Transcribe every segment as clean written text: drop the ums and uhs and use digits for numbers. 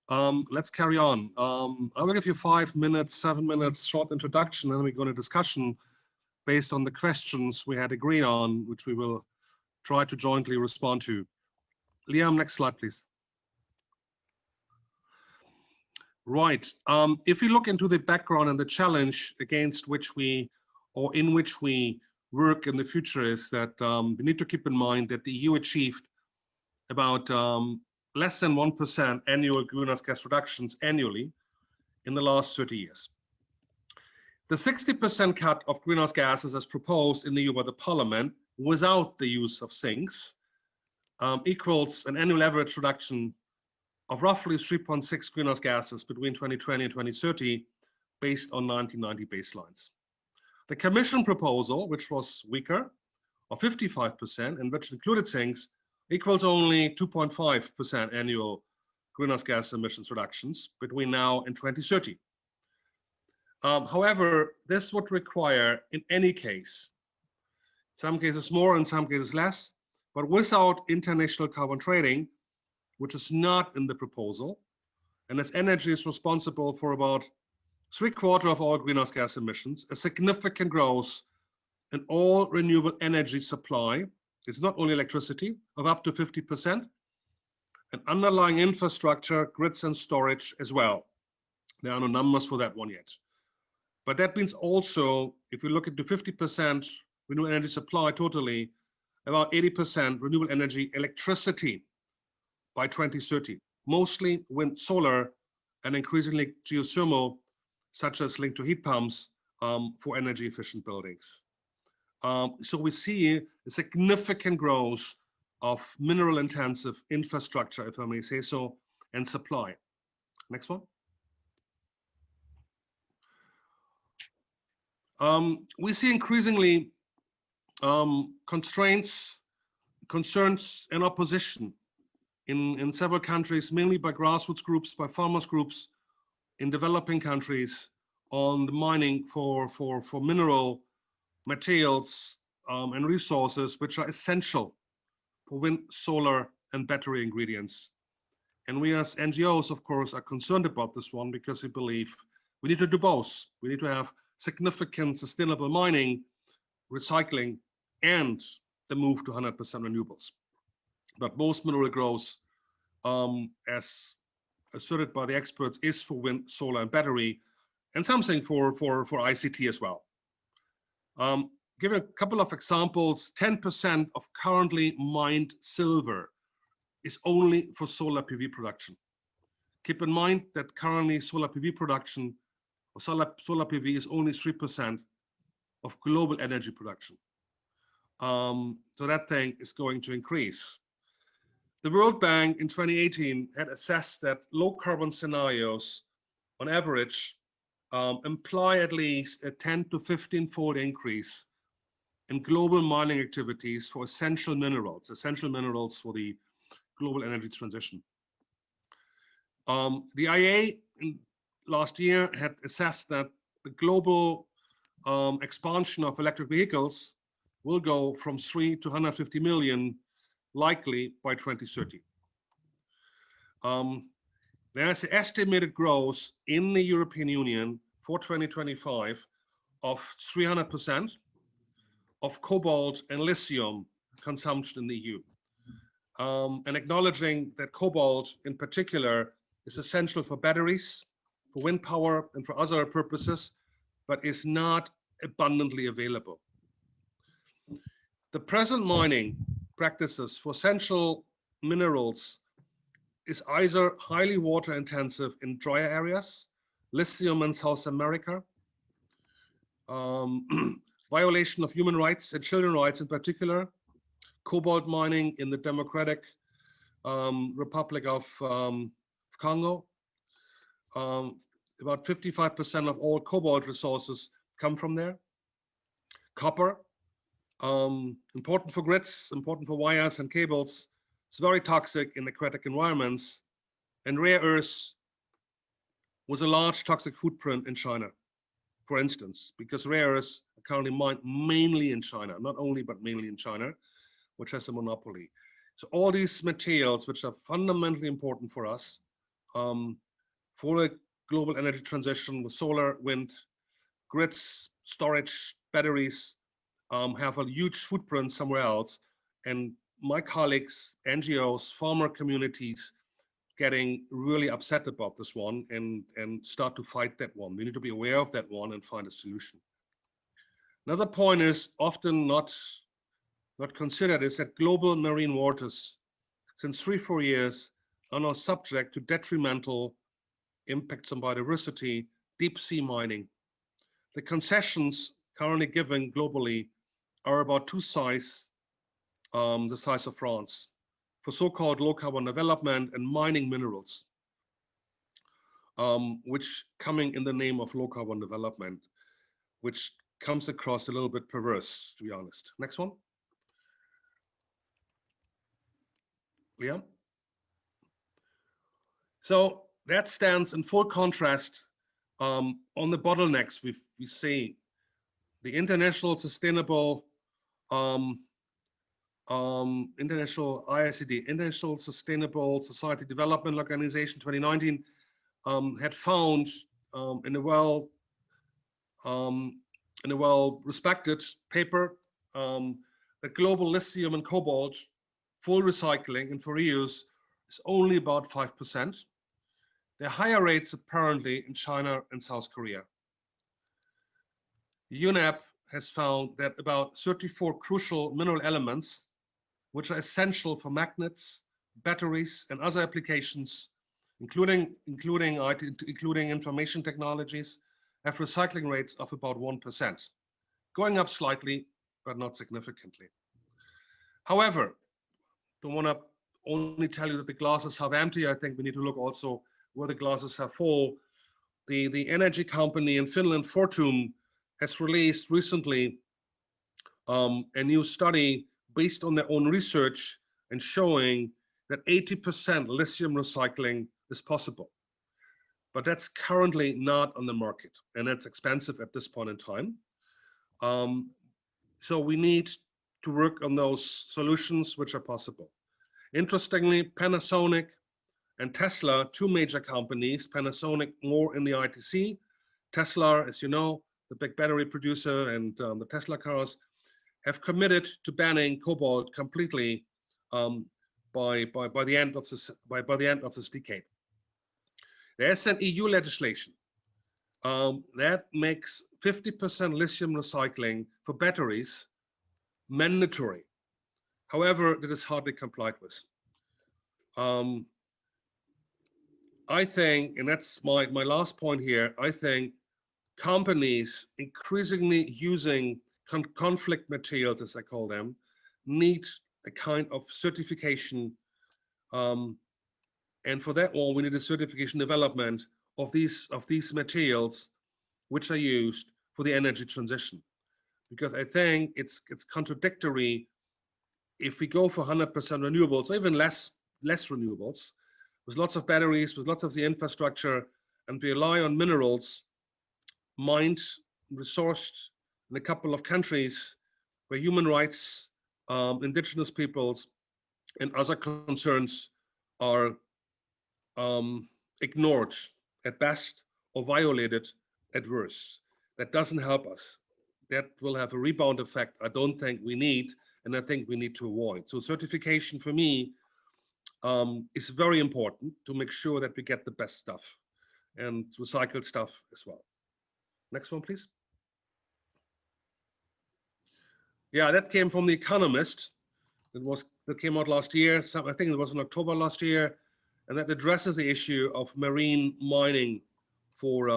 Let's carry on. I will give you 5 minutes, 7 minutes short introduction, and then we go into discussion based on the questions we had agreed on, which we will try to jointly respond to. Liam, next slide, please. Right. If you look into the background and the challenge against which we, or in which we work in the future, is that we need to keep in mind that the EU achieved about less than 1% annual greenhouse gas reductions annually in the last 30 years. The 60% cut of greenhouse gases as proposed in the EU by the Parliament without the use of sinks equals an annual average reduction of roughly 3.6 greenhouse gases between 2020 and 2030 based on 1990 baselines. The Commission proposal, which was weaker, of 55% and which included sinks, equals only 2.5% annual greenhouse gas emissions reductions between now and 2030. However, this would require, in any case, some cases more, in some cases less, but without international carbon trading, which is not in the proposal, and as energy is responsible for about 3/4 of all greenhouse gas emissions, a significant growth in all renewable energy supply, it's not only electricity, of up to 50%, and underlying infrastructure, grids and storage as well. There are no numbers for that one yet. But that means also, if we look into 50% renewable energy supply totally, about 80% renewable energy electricity by 2030, mostly wind, solar, and increasingly geothermal, such as linked to heat pumps for energy efficient buildings. So we see a significant growth of mineral intensive infrastructure, if I may say so, and supply. Next one. We see increasingly constraints, concerns, and opposition in several countries, mainly by grassroots groups, by farmers groups in developing countries on the mining for mineral materials and resources which are essential for wind, solar, and battery ingredients. And we as NGOs, of course, are concerned about this one because we believe we need to do both. We need to have significant sustainable mining, recycling, and the move to 100% renewables. But most mineral growth, as asserted by the experts, is for wind, solar, and battery, and something for ICT as well. Give a couple of examples. 10% of currently mined silver is only for solar PV production. Keep in mind that currently solar PV production, or solar PV, is only 3% of global energy production. So that thing is going to increase. The World Bank in 2018 had assessed that low carbon scenarios on average imply at least a 10 to 15-fold increase in global mining activities for essential minerals for the global energy transition. The IEA last year had assessed that the global expansion of electric vehicles will go from 3 to 150 million, likely by 2030. There's an estimated growth in the European Union for 2025 of 300% of cobalt and lithium consumption in the EU. And acknowledging that cobalt in particular is essential for batteries, for wind power, and for other purposes, but is not abundantly available. The present mining practices for essential minerals is either highly water intensive in drier areas, lithium in South America, violation of human rights and children's rights in particular, cobalt mining in the Democratic Republic of Congo. About 55% of all cobalt resources come from there. Copper, important for grids, important for wires and cables. It's very toxic in aquatic environments. And rare earths with a large toxic footprint in China, for instance, because rare earths are currently mined mainly in China, not only, but mainly in China, which has a monopoly. So all these materials, which are fundamentally important for us, for a global energy transition with solar, wind, grids, storage, batteries, have a huge footprint somewhere else. And my colleagues, NGOs, farmer communities, getting really upset about this one and start to fight that one. We need to be aware of that one and find a solution. Another point is often not considered is that global marine waters, since 3-4 years, are now subject to detrimental impacts on biodiversity, deep sea mining. The concessions currently given globally are about the size of France, for so-called low carbon development and mining minerals, which coming in the name of low carbon development, which comes across a little bit perverse, to be honest. Next one. Yeah. So that stands in full contrast on the bottlenecks we see. The International Sustainable International ISCD, International Sustainable Society Development Organization 2019 had found in a well respected paper that global lithium and cobalt full recycling and for reuse is only about 5%. There are higher rates apparently in China and South Korea. UNEP has found that about 34 crucial mineral elements, which are essential for magnets, batteries, and other applications, including information technologies, have recycling rates of about 1%, going up slightly, but not significantly. However, don't want to only tell you that the glass is half empty. I think we need to look also where the glass is half full. The energy company in Finland, Fortum, has released recently a new study based on their own research and showing that 80% lithium recycling is possible. But that's currently not on the market, and that's expensive at this point in time. So we need to work on those solutions which are possible. Interestingly, Panasonic and Tesla, two major companies, Panasonic more in the ITC, Tesla, as you know, the big battery producer and the Tesla cars, have committed to banning cobalt completely by the end of this decade. There's an EU legislation that makes 50% lithium recycling for batteries mandatory. However, that is hardly complied with. I think, and that's my last point here, I think companies increasingly using conflict materials, as I call them, need a kind of certification. And for that one, we need a certification development of these materials which are used for the energy transition. Because I think it's contradictory if we go for 100% renewables, or even less renewables, with lots of batteries, with lots of the infrastructure, and we rely on minerals mined, resourced in a couple of countries where human rights, indigenous peoples, and other concerns are ignored at best or violated at worst. That doesn't help us. That will have a rebound effect I don't think we need, and I think we need to avoid. So certification for me is very important to make sure that we get the best stuff and recycled stuff as well. Next one, please. Yeah, that came from The Economist. That came out last year. I think it was in October last year, and that addresses the issue of marine mining for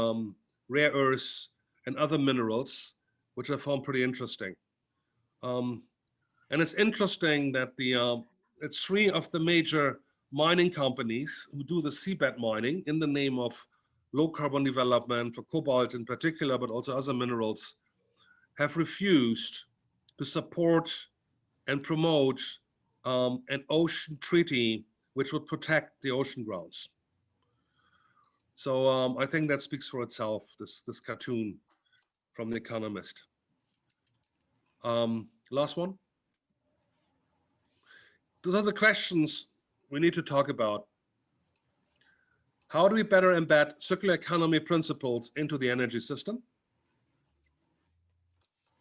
rare earths and other minerals, which I found pretty interesting. And it's interesting that it's 3 of the major mining companies who do the seabed mining in the name of low carbon development for cobalt in particular, but also other minerals, have refused to support and promote an ocean treaty which would protect the ocean grounds. So I think that speaks for itself, this cartoon from The Economist. Last one. Those are the questions we need to talk about. How do we better embed circular economy principles into the energy system?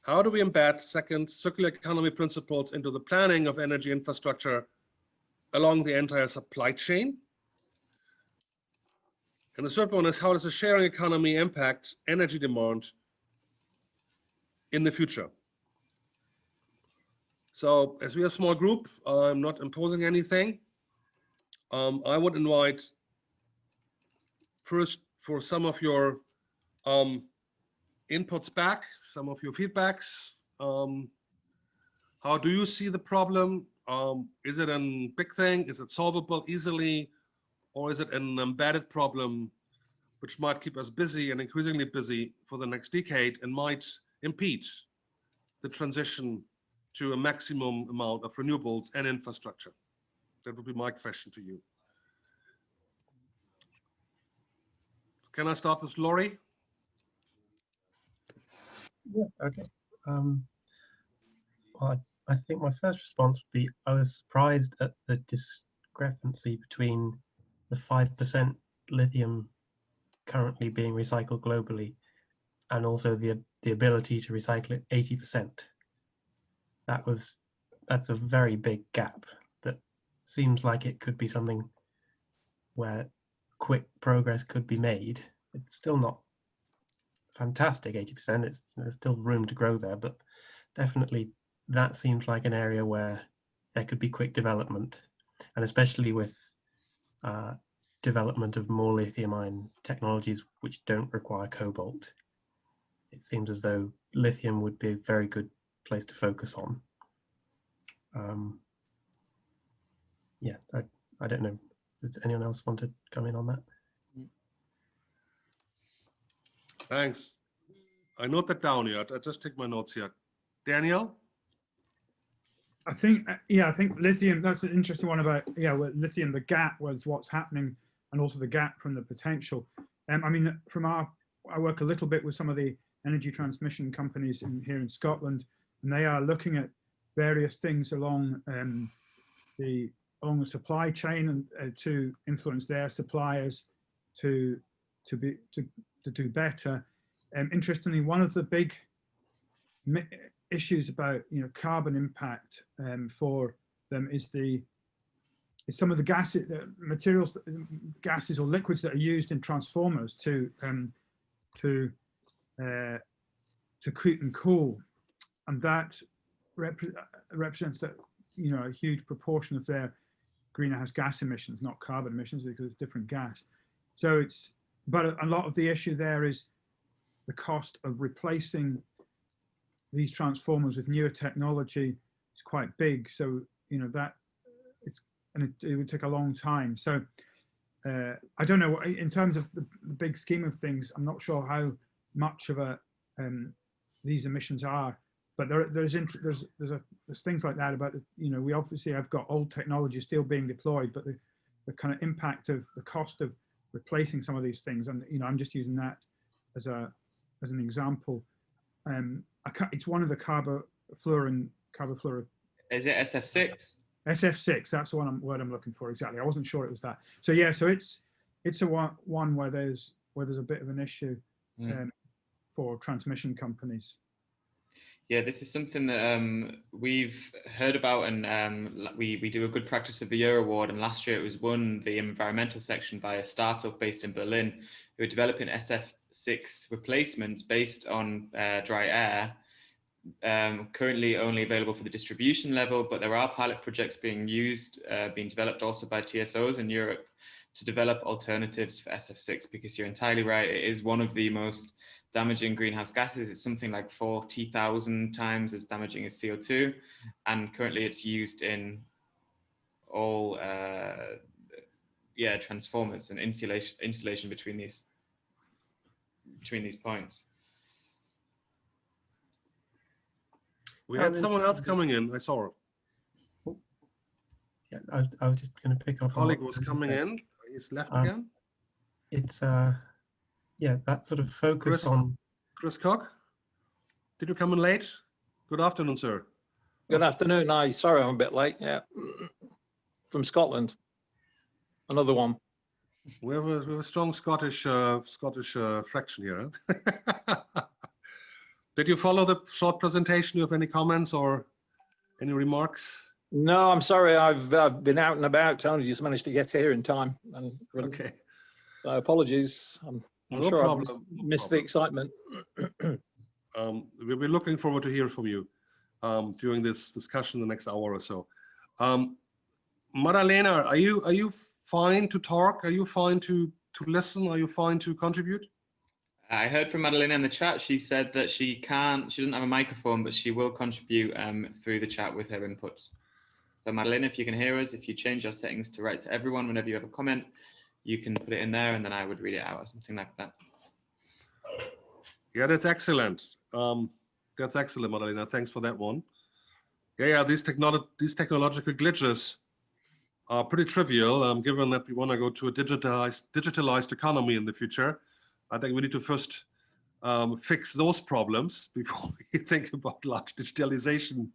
How do we embed, second, circular economy principles into the planning of energy infrastructure along the entire supply chain? And the third one is, how does the sharing economy impact energy demand in the future? So as we are a small group, I'm not imposing anything. I would invite first for some of your inputs back, some of your feedbacks. How do you see the problem? Is it a big thing? Is it solvable easily? Or is it an embedded problem which might keep us busy and increasingly busy for the next decade and might impede the transition to a maximum amount of renewables and infrastructure? That would be my question to you. Can I start with Laurie? Yeah, okay. Well, I think my first response would be, I was surprised at the discrepancy between the 5% lithium currently being recycled globally and also the ability to recycle it 80%. That's a very big gap that seems like it could be something where quick progress could be made. It's still not fantastic, 80%. There's still room to grow there, but definitely that seems like an area where there could be quick development, and especially with development of more lithium-ion technologies which don't require cobalt. It seems as though lithium would be a very good place to focus on. Yeah, I don't know. Does anyone else want to come in on that? Thanks. I note that down here. I just take my notes here. Daniel? I think lithium, that's an interesting one about, with lithium, the gap was what's happening and also the gap from the potential. I mean, I work a little bit with some of the energy transmission companies here in Scotland, and they are looking at various things along the supply chain and to influence their suppliers to do better. Interestingly, one of the big issues about carbon impact for them is some of the gases or liquids that are used in transformers to cool and cool, and that represents that a huge proportion of their greenhouse gas emissions, not carbon emissions, because it's different gas. So but a lot of the issue there is the cost of replacing these transformers with newer technology is quite big. So it would take a long time. So I don't know, in terms of the big scheme of things, I'm not sure how much of these emissions are, but there's things like that about we obviously have got old technology still being deployed, but the kind of impact of the cost of replacing some of these things, and I'm just using that as an example. It's one of the carbofluorine. Is it SF6? SF6. That's the word I'm looking for. Exactly. I wasn't sure it was that. So yeah. So it's a one where there's a bit of an issue for transmission companies. Yeah, this is something that we've heard about, and we do a Good Practice of the Year award, and last year it was won the environmental section by a startup based in Berlin who are developing SF6 replacements based on dry air. Currently only available for the distribution level, but there are pilot projects being developed also by TSOs in Europe to develop alternatives for SF6, because you're entirely right, it is one of the most damaging greenhouse gases. It's something like 40,000 times as damaging as CO2, and currently it's used in all transformers and insulation between these points. We had someone else coming in. I saw her. Yeah, I was just going to pick up. Colleague was coming in. He's left again. It's that sort of focus on. Chris Cock, did you come in late? Good afternoon, sir. Good afternoon. Sorry I'm a bit late. Yeah, from Scotland. Another one. We have a strong Scottish fraction here. Huh? Did you follow the short presentation? You have any comments or any remarks? No, I'm sorry. I've been out and about. I only just managed to get here in time. And Okay. so apologies. I'm No sure problem. I've missed the excitement. We'll be looking forward to hear from you during this discussion the next hour or so. Madalena, are you fine to talk? Are you fine to listen? Are you fine to contribute? I heard from Madalena in the chat. She said that she doesn't have a microphone, but she will contribute through the chat with her inputs. So Madalena, if you can hear us, if you change your settings to write to everyone whenever you have a comment, you can put it in there and then I would read it out or something like that. Yeah, that's excellent. That's excellent, Madalena. Thanks for that one. Yeah, these technological glitches are pretty trivial, given that we want to go to a digitalized economy in the future. I think we need to first fix those problems before we think about large digitalization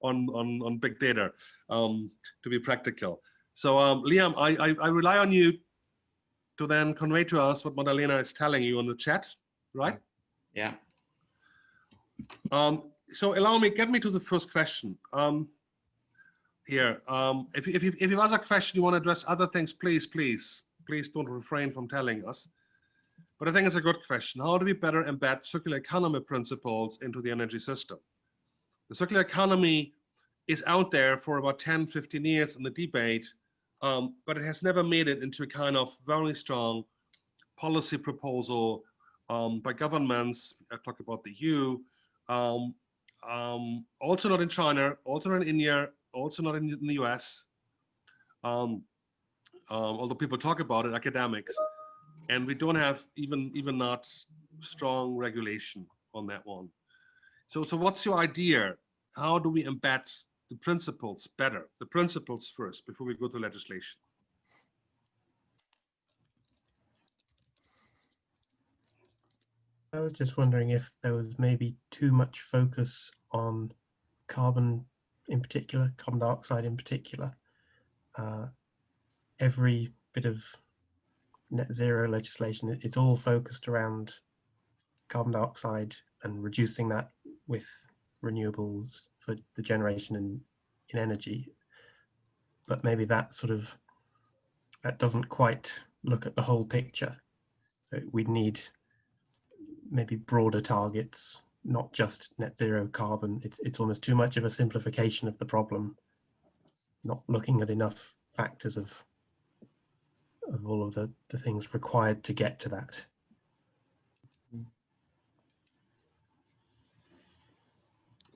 on big data, to be practical. So Liam, I rely on you to then convey to us what Madalena is telling you on the chat, right? Yeah. So allow me, get me to the first question. Here, if you have a question, you want to address other things, please don't refrain from telling us. But I think it's a good question. How do we better embed circular economy principles into the energy system? The circular economy is out there for about 10, 15 years in the debate, but it has never made it into a kind of very strong policy proposal by governments. I talk about the EU, also not in China, also not in India, also not in the US, although people talk about it, academics. And we don't have even not strong regulation on that one. So what's your idea? How do we embed the principles better? The principles first before we go to legislation. I was just wondering if there was maybe too much focus on carbon in particular, carbon dioxide in particular. Every bit of net zero legislation, it's all focused around carbon dioxide and reducing that with renewables for the generation in energy. But maybe that doesn't quite look at the whole picture. So we'd need maybe broader targets, not just net zero carbon. It's almost too much of a simplification of the problem, not looking at enough factors of all of the things required to get to that.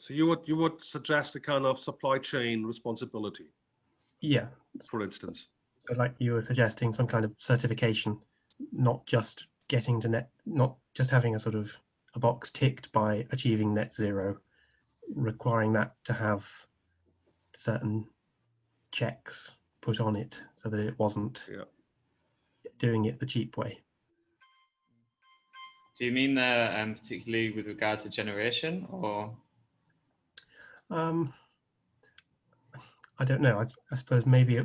So you would suggest a kind of supply chain responsibility? Yeah. For instance. So like you were suggesting, some kind of certification, not just getting to not just having a box ticked by achieving net zero, requiring that to have certain checks put on it so that it wasn't doing it the cheap way. Do you mean particularly with regard to generation, or? I don't know. I suppose maybe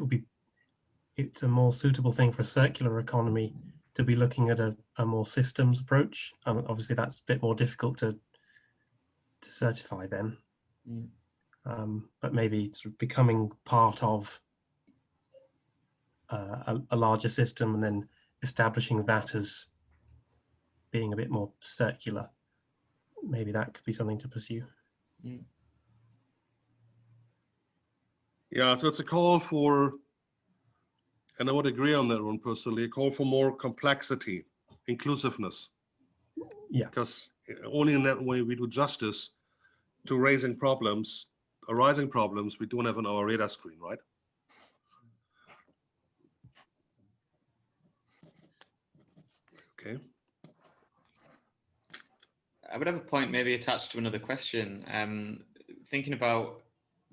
it's a more suitable thing for a circular economy to be looking at a more systems approach. Obviously, that's a bit more difficult to certify then. But maybe it's becoming part of a larger system and then establishing that as being a bit more circular. Maybe that could be something to pursue. Yeah, so it's a call for, and I would agree on that one personally, a call for more complexity, inclusiveness. Yeah. Because only in that way we do justice to arising problems we don't have on our radar screen, right? Okay. I would have a point maybe attached to another question. Thinking about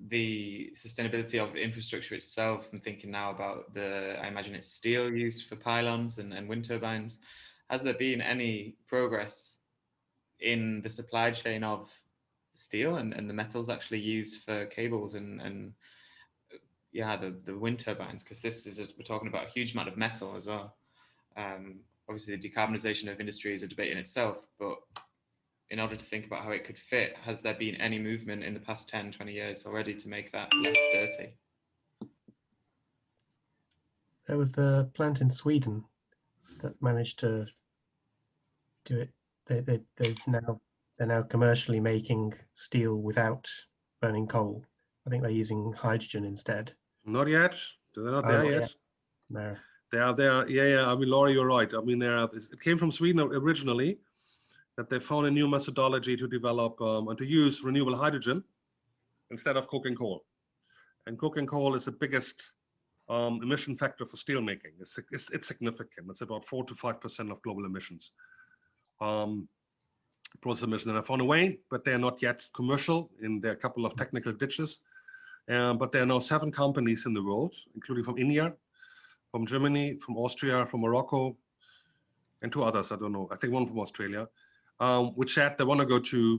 the sustainability of infrastructure itself and thinking now about I imagine it's steel used for pylons and wind turbines. Has there been any progress in the supply chain of steel and the metals actually used for cables and the wind turbines? Because we're talking about a huge amount of metal as well. Obviously, the decarbonisation of industry is a debate in itself, but in order to think about how it could fit, has there been any movement in the past 10, 20 years already to make that less dirty? There was the plant in Sweden that managed to do it. They're now commercially making steel without burning coal. I think they're using hydrogen instead. Not yet. They're not there yet. No. They are there. Yeah. I mean, Laurie, you're right. I mean, it came from Sweden originally, that they found a new methodology to develop and to use renewable hydrogen instead of coking coal. And coking coal is the biggest emission factor for steel making. It's significant. It's about 4 to 5% of global emissions. Process emission. And I found a way, but they're not yet commercial. In there are a couple of technical ditches. But there are now 7 companies in the world, including from India, from Germany, from Austria, from Morocco, and 2 others. I don't know. I think one from Australia, which said they want to go to,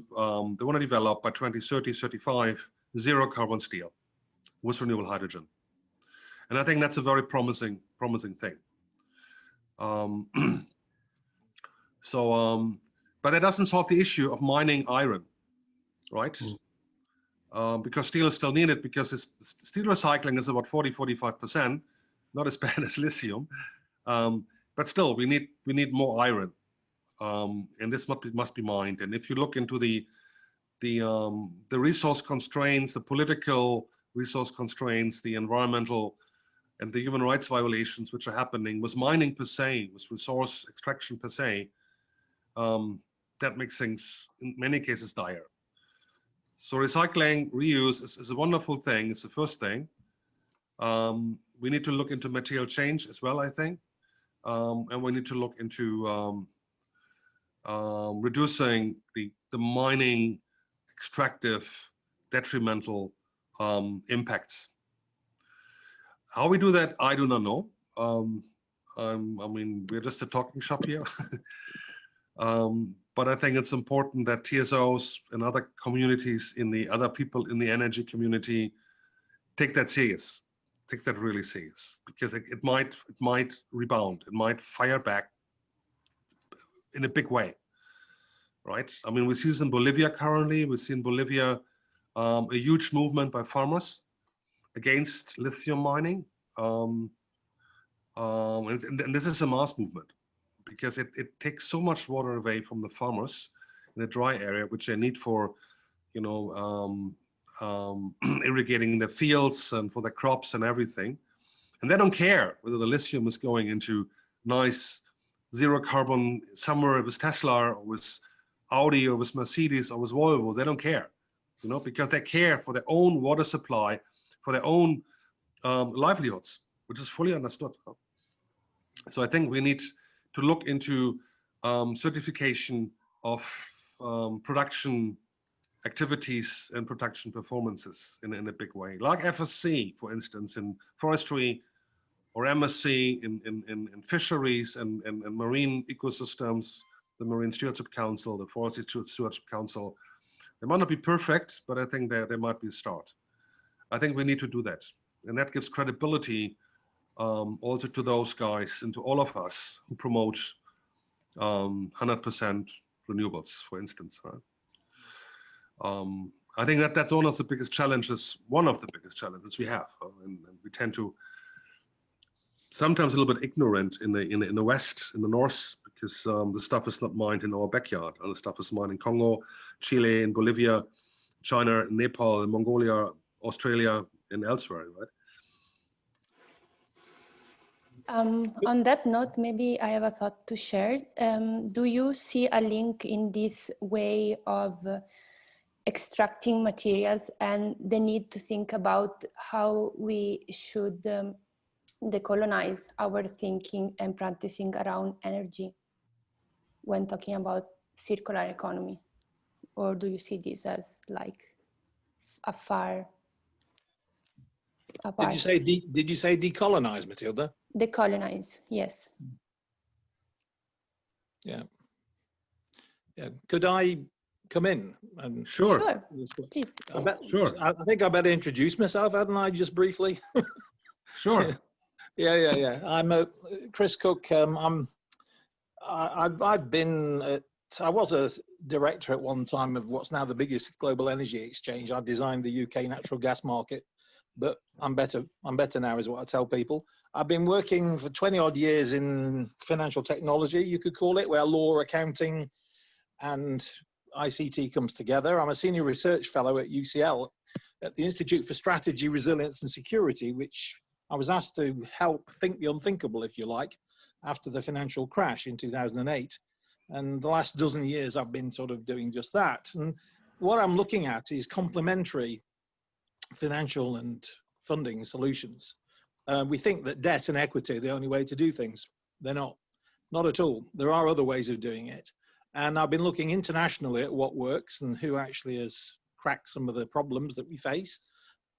they want to develop by 2030, 35 zero carbon steel with renewable hydrogen. And I think that's a very promising thing. But that doesn't solve the issue of mining iron, right? Because steel is still needed, because steel recycling is about 40–45%, not as bad as lithium, but still we need more iron, and this must be mined. And if you look into the resource constraints, the political resource constraints, the environmental and the human rights violations which are happening with mining per se, with resource extraction per se, that makes things in many cases dire. So recycling, reuse is a wonderful thing. It's the first thing. We need to look into material change as well, I think. And we need to look into reducing the mining extractive detrimental impacts. How we do that, I do not know. I mean, we're just a talking shop here. But I think it's important that TSOs and other communities other people in the energy community take that serious, take that really serious, because it might rebound, it might fire back in a big way, right? I mean, we see this in Bolivia currently. We see in Bolivia a huge movement by farmers against lithium mining, and this is a mass movement, because it takes so much water away from the farmers in a dry area, which they need for, you know, irrigating the fields and for the crops and everything. And they don't care whether the lithium is going into nice zero carbon somewhere with Tesla or with Audi or with Mercedes or with Volvo. They don't care, you know, because they care for their own water supply, for their own livelihoods, which is fully understood. So I think we need to look into certification of production activities and production performances in a big way, like FSC, for instance, in forestry, or MSC in fisheries and marine ecosystems, the Marine Stewardship Council, the Forestry Stewardship Council. They might not be perfect, but I think they might be a start. I think we need to do that. And that gives credibility also to those guys and to all of us who promote 100% renewables, for instance. Right? I think that's one of the biggest challenges we have, and we tend to sometimes a little bit ignorant in the West, in the North, because the stuff is not mined in our backyard. The stuff is mined in Congo, Chile, in Bolivia, China, Nepal, Mongolia, Australia, and elsewhere, right? On that note, maybe I have a thought to share. Do you see a link in this way of extracting materials and the need to think about how we should decolonize our thinking and practicing around energy when talking about circular economy? Or do you see this as like a far apart? Did you say decolonize, Matilda? Decolonize, yes. Yeah. Could I come in? And Sure. Please. I think I better introduce myself, hadn't I, just briefly? Sure. Yeah. I'm Chris Cook. I've been I was a director at one time of what's now the biggest global energy exchange. I designed the UK natural gas market, but I'm better now, is what I tell people. I've been working for 20 odd years in financial technology, you could call it, where law, accounting, and ICT comes together. I'm a senior research fellow at UCL at the Institute for Strategy, Resilience and Security, which I was asked to help think the unthinkable, if you like, after the financial crash in 2008. And the last dozen years I've been sort of doing just that. And what I'm looking at is complementary financial and funding solutions. We think that debt and equity are the only way to do things. They're not at all. There are other ways of doing it. And I've been looking internationally at what works and who actually has cracked some of the problems that we face.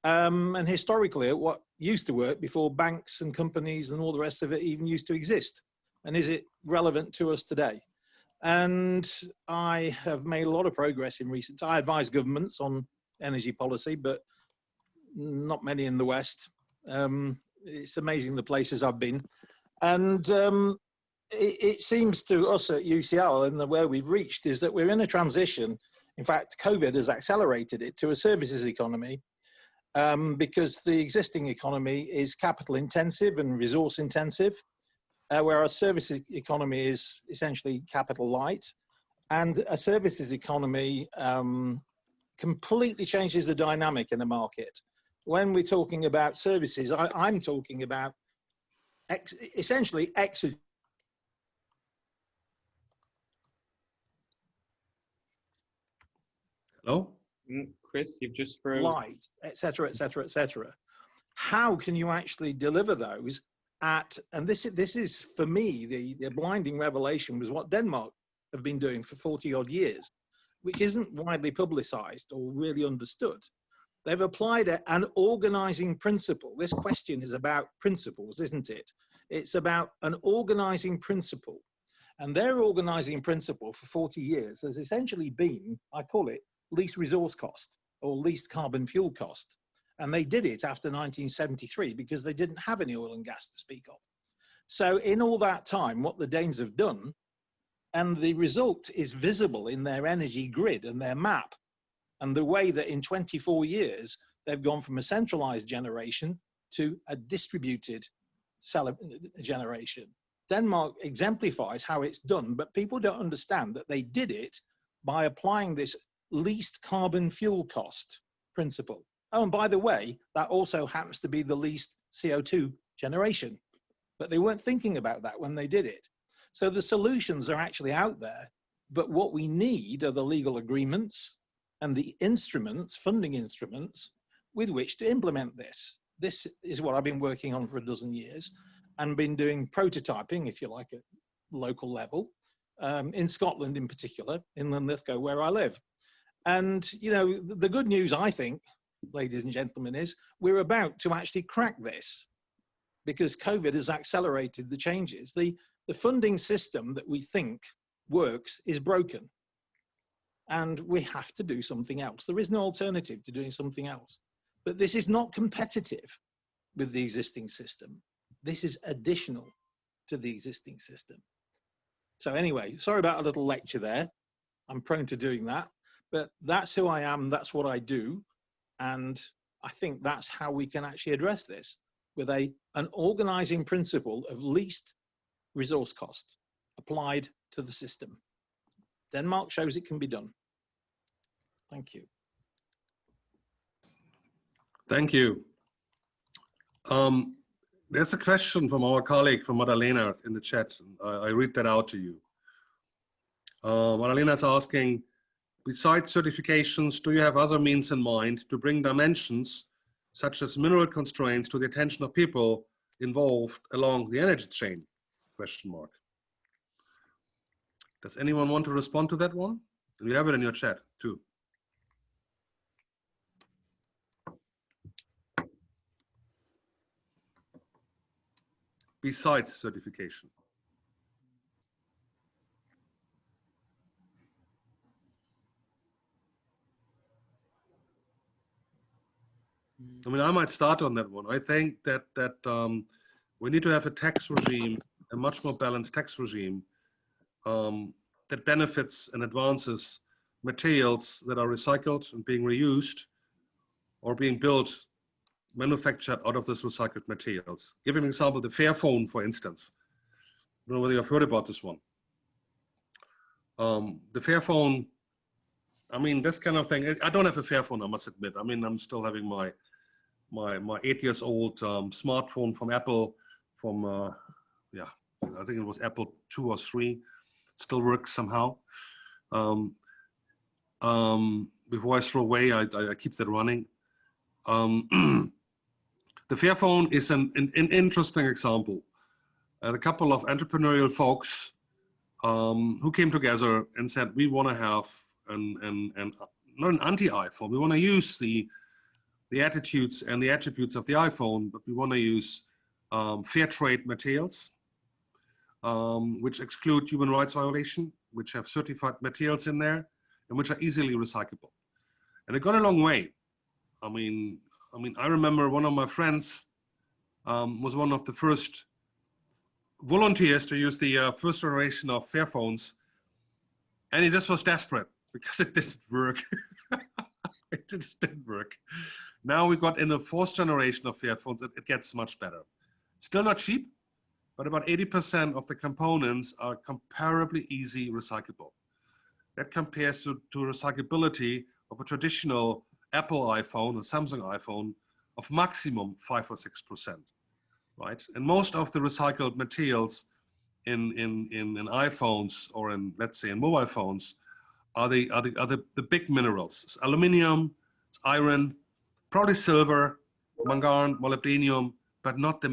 And historically at what used to work before banks and companies and all the rest of it even used to exist. And is it relevant to us today? And I have made a lot of progress in recent times. I advise governments on energy policy, but not many in the West. It's amazing the places I've been. And it seems to us at UCL and where we've reached is that we're in a transition. In fact, COVID has accelerated it to a services economy because the existing economy is capital intensive and resource intensive, whereas services economy is essentially capital light. And a services economy completely changes the dynamic in the market. When we're talking about services, I'm talking about essentially exit. Hello? Chris, you've just frozen. Light, etc. How can you actually deliver those at, and this is for me, the blinding revelation was what Denmark have been doing for 40 odd years, which isn't widely publicized or really understood. They've applied an organizing principle. This question is about principles, isn't it? It's about an organizing principle. And their organizing principle for 40 years has essentially been, I call it, least resource cost or least carbon fuel cost. And they did it after 1973 because they didn't have any oil and gas to speak of. So in all that time, what the Danes have done, and the result is visible in their energy grid and their map, and the way that in 24 years, they've gone from a centralized generation to a distributed generation. Denmark exemplifies how it's done, but people don't understand that they did it by applying this least carbon fuel cost principle. Oh, and by the way, that also happens to be the least CO2 generation, but they weren't thinking about that when they did it. So the solutions are actually out there, but what we need are the legal agreements and the instruments, funding instruments, with which to implement this. This is what I've been working on for a dozen years and been doing prototyping, if you like, at local level, in Scotland in particular, in Linlithgow, where I live. And, you know, the good news, I think, ladies and gentlemen, is we're about to actually crack this because COVID has accelerated the changes. The funding system that we think works is broken. And we have to do something else. There is no alternative to doing something else. But this is not competitive with the existing system. This is additional to the existing system. So anyway, sorry about a little lecture there. I'm prone to doing that. But that's who I am, that's what I do. And I think that's how we can actually address this with an organizing principle of least resource cost applied to the system. Denmark shows it can be done. Thank you. Thank you. There's a question from our colleague from Madalena in the chat. I read that out to you. Madalena is asking, besides certifications, do you have other means in mind to bring dimensions such as mineral constraints to the attention of people involved along the energy chain? Question mark. Does anyone want to respond to that one? You have it in your chat too. Besides certification. I mean, I might start on that one. I think that We need to have a tax regime, a much more balanced tax regime that benefits and advances materials that are recycled and being reused or being built, manufactured out of those recycled materials. Give an example, the Fairphone, for instance. I don't know whether you've heard about this one. The Fairphone, I mean, this kind of thing, I don't have a Fairphone, I must admit. I mean, I'm still having my 8 years old smartphone from Apple from, yeah, I think it was Apple 2 or 3. Still works somehow. Before I throw away, I keep that running. The Fairphone is an interesting example. A couple of entrepreneurial folks who came together and said, we want to have not an anti-iPhone. We want to use the attitudes and the attributes of the iPhone, but we want to use fair trade materials, which exclude human rights violation, which have certified materials in there, and which are easily recyclable. And it got a long way. I mean, I remember one of my friends was one of the first volunteers to use the first generation of Fairphones, and he just was desperate because it didn't work. It just didn't work. Now we got in the 4th generation of Fairphones, it gets much better. Still not cheap, but about 80% of the components are comparably easy recyclable. That compares to recyclability of a traditional Apple iPhone or Samsung iPhone of maximum 5 or 6%, right? And most of the recycled materials in iPhones or in, let's say, in mobile phones are the big minerals. It's aluminum, it's iron, probably silver, mangan, molybdenum, but not the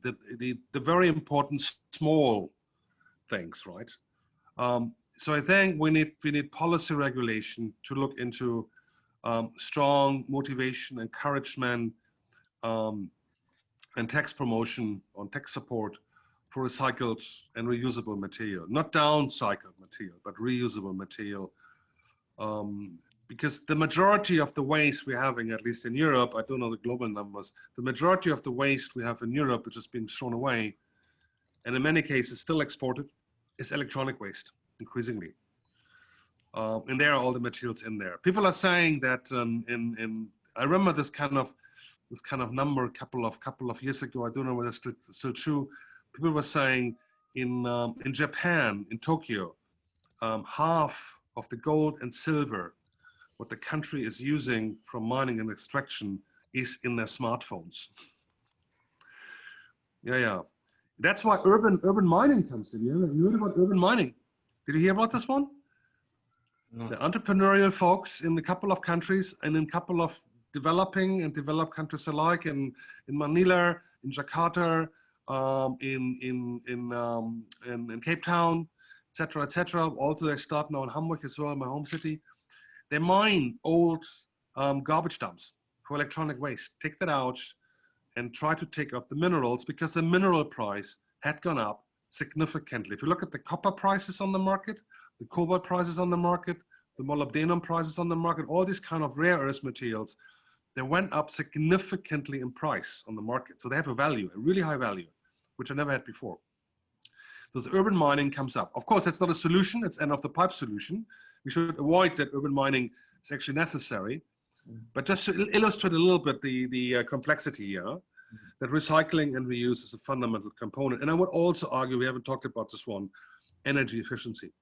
the very important small things, right? So I think we need policy regulation to look into strong motivation, encouragement, and tax promotion on tax support for recycled and reusable material, not downcycled material, but reusable material. Because the majority of the waste we're having, at least in Europe, I don't know the global numbers, the majority of the waste we have in Europe, which is being thrown away, and in many cases still exported, is electronic waste, increasingly. And there are all the materials in there. People are saying that I remember this kind of number a couple of years ago. I don't know whether it's still true. People were saying in Japan, in Tokyo, half of the gold and silver what the country is using from mining and extraction is in their smartphones. Yeah. That's why urban mining comes in. You heard about urban mining? Did you hear about this one? No. The entrepreneurial folks in a couple of countries and in a couple of developing and developed countries alike, in Manila, in Jakarta, in Cape Town, etc. Also, they start now in Hamburg as well, my home city. They mine old garbage dumps for electronic waste, take that out and try to take out the minerals, because the mineral price had gone up significantly. If you look at the copper prices on the market, the cobalt prices on the market, the molybdenum prices on the market, all these kind of rare earth materials, they went up significantly in price on the market. So they have a value, a really high value, which I never had before. So the urban mining comes up. Of course, that's not a solution, it's end of the pipe solution. We should avoid that urban mining is actually necessary. But just to illustrate a little bit the complexity here, that recycling and reuse is a fundamental component. And I would also argue, we haven't talked about this one, energy efficiency.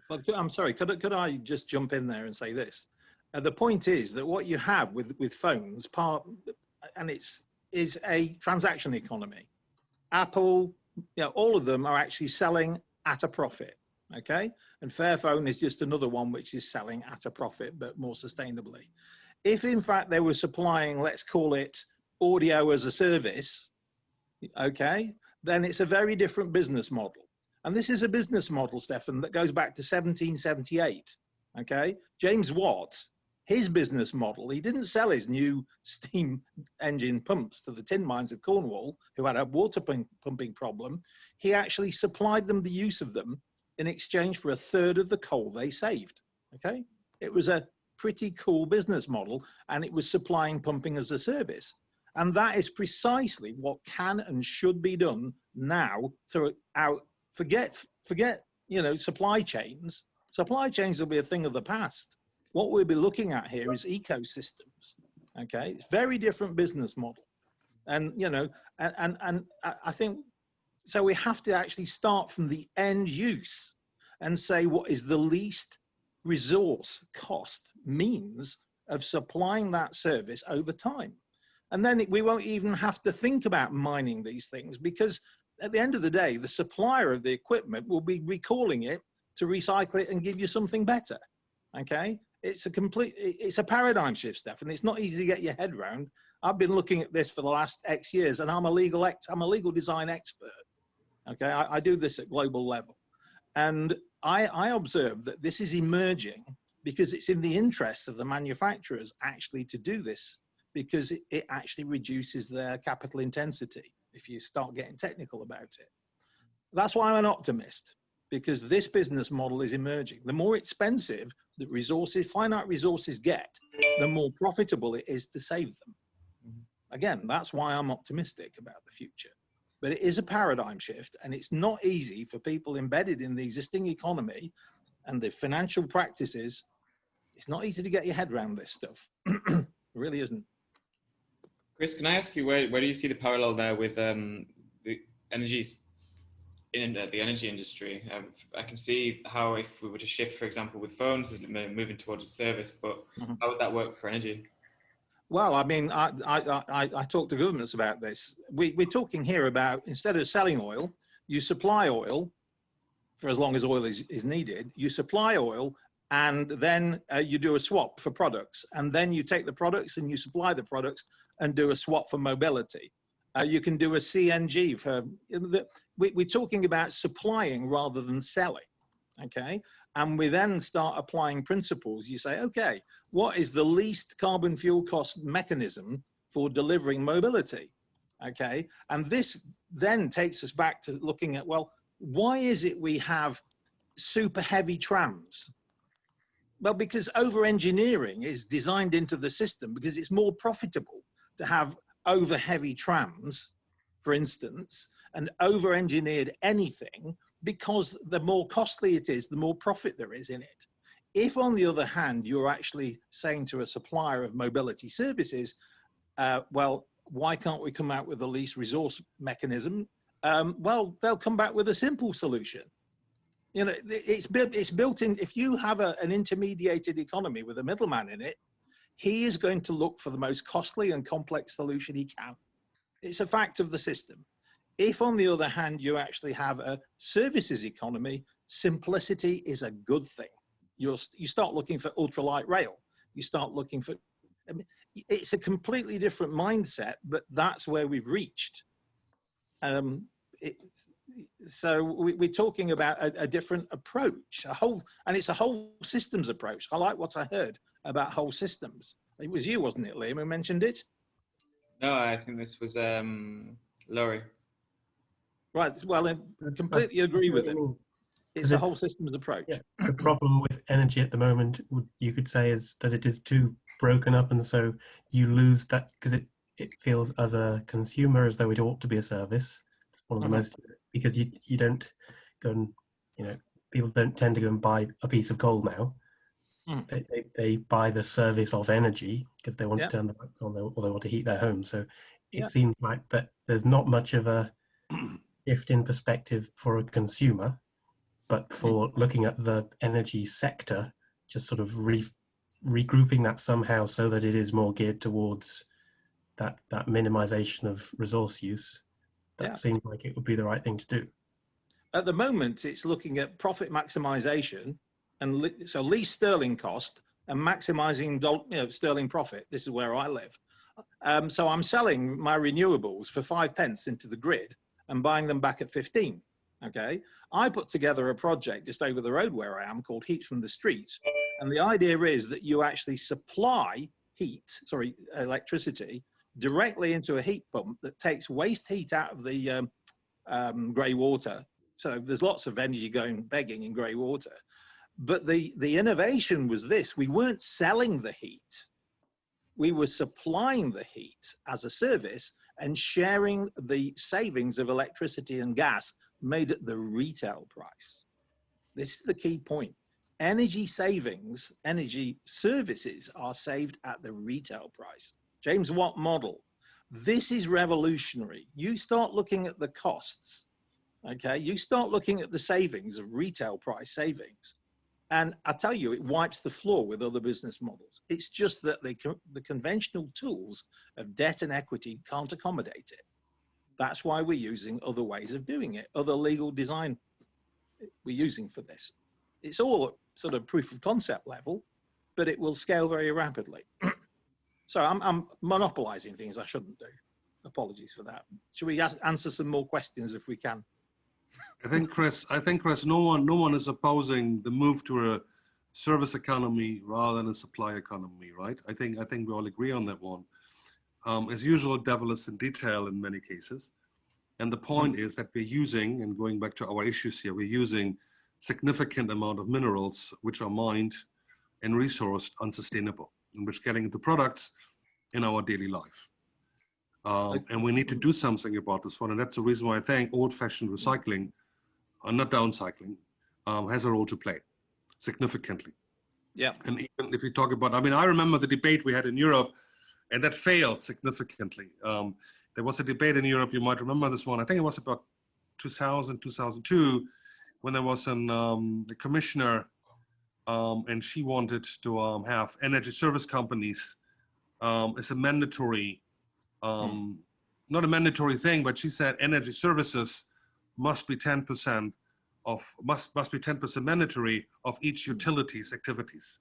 Well, I'm sorry, could I just jump in there and say this? The point is that what you have with phones, is a transaction economy. Apple, all of them are actually selling at a profit, okay? And Fairphone is just another one which is selling at a profit, but more sustainably. If in fact they were supplying, let's call it audio as a service, okay, then it's a very different business model. And this is a business model, Stephan, that goes back to 1778, okay? James Watt, his business model, he didn't sell his new steam engine pumps to the tin mines of Cornwall, who had a water pumping problem. He actually supplied them the use of them in exchange for 1/3 of the coal they saved, okay? It was a pretty cool business model, and it was supplying pumping as a service. And that is precisely what can and should be done now throughout. Forget, you know, supply chains. Supply chains will be a thing of the past. What we'll be looking at here is ecosystems. Okay, it's very different business model. And, you know, and I think, so we have to actually start from the end use and say what is the least resource cost means of supplying that service over time. And then we won't even have to think about mining these things, because at the end of the day, the supplier of the equipment will be recalling it to recycle it and give you something better. Okay, it's a paradigm shift, Stephan. It's not easy to get your head around. I've been looking at this for the last X years, and I'm a legal design expert. Okay, I do this at global level, and I observe that this is emerging because it's in the interest of the manufacturers actually to do this, because it actually reduces their capital intensity if you start getting technical about it. That's why I'm an optimist, because this business model is emerging. The more expensive that resources, finite resources get, the more profitable it is to save them. Again, that's why I'm optimistic about the future. But it is a paradigm shift, and it's not easy for people embedded in the existing economy and the financial practices. It's not easy to get your head around this stuff. It really isn't. Chris, can I ask you, where do you see the parallel there with the energies in the energy industry? I can see how if we were to shift, for example, with phones, moving towards a service, but how would that work for energy? Well, I mean, I talk to governments about this. We're talking here about, instead of selling oil, you supply oil for as long as oil is needed. You supply oil, and then you do a swap for products. And then you take the products and you supply the products and do a swap for mobility. You can do a CNG for, we're talking about supplying rather than selling, okay? And we then start applying principles. You say, okay, what is the least carbon fuel cost mechanism for delivering mobility? Okay, and this then takes us back to looking at, well, why is it we have super heavy trams? Well, because over-engineering is designed into the system because it's more profitable to have over-heavy trams, for instance, and over-engineered anything, because the more costly it is, the more profit there is in it. If, on the other hand, you're actually saying to a supplier of mobility services, well, why can't we come out with the least resource mechanism? Well, they'll come back with a simple solution. You know, it's built in. If you have an intermediated economy with a middleman in it, he is going to look for the most costly and complex solution he can. It's a fact of the system. If, on the other hand, you actually have a services economy, simplicity is a good thing. You start looking for ultralight rail. You start looking for, I mean, it's a completely different mindset, but that's where we've reached. So we're talking about a different approach, and it's a whole systems approach. I like what I heard about whole systems. It was you, wasn't it, Liam, who mentioned it? No, I think this was Laurie. Right, well, I completely agree with it. It's a whole systems approach. Yeah, the problem with energy at the moment, you could say, is that it is too broken up, and so you lose that, because it feels as a consumer as though it ought to be a service. It's one of the most, because you don't go and, you know, people don't tend to go and buy a piece of coal now. They buy the service of energy because they want to turn the lights on, or they want to heat their home. So it seems like that there's not much of a shift in perspective for a consumer, but for looking at the energy sector, just sort of regrouping that somehow so that it is more geared towards that minimization of resource use. That seems like it would be the right thing to do. At the moment, it's looking at profit maximization, and so least sterling cost and maximizing sterling profit. This is where I live. So I'm selling my renewables for 5 pence into the grid and buying them back at 15. Okay, I put together a project just over the road where I am called Heat from the Streets, and the idea is that you actually supply electricity directly into a heat pump that takes waste heat out of the grey water. So there's lots of energy going begging in grey water. But the innovation was this: we weren't selling the heat. we were supplying the heat as a service and sharing the savings of electricity and gas made at the retail price. This is the key point. Energy savings, energy services are saved at the retail price. James Watt model. This is revolutionary. You start looking at the costs, okay? You start looking at the savings of retail price savings. And I tell you, it wipes the floor with other business models. It's just that the conventional tools of debt and equity can't accommodate it. That's why we're using other ways of doing it, other legal design we're using for this. It's all at sort of proof of concept level, but it will scale very rapidly. So I'm monopolizing things I shouldn't do. Apologies for that. Should we answer some more questions if we can? I think, Chris, no one is opposing the move to a service economy rather than a supply economy, right? I think we all agree on that one. As usual, devil is in detail in many cases. And the point is that we're using, and going back to our issues here, we're using significant amount of minerals which are mined and resourced unsustainable, and which getting into products in our daily life. And we need to do something about this one. And that's the reason why I think old-fashioned recycling, not downcycling, has a role to play significantly. Yeah. And even if you talk about, I mean, I remember the debate we had in Europe, and that failed significantly. There was a debate in Europe, you might remember this one, I think it was about 2000, 2002, when there was a commissioner, and she wanted to have energy service companies as a mandatory, not a mandatory thing, but she said energy services must be 10% of, must be 10% mandatory of each utility's activities.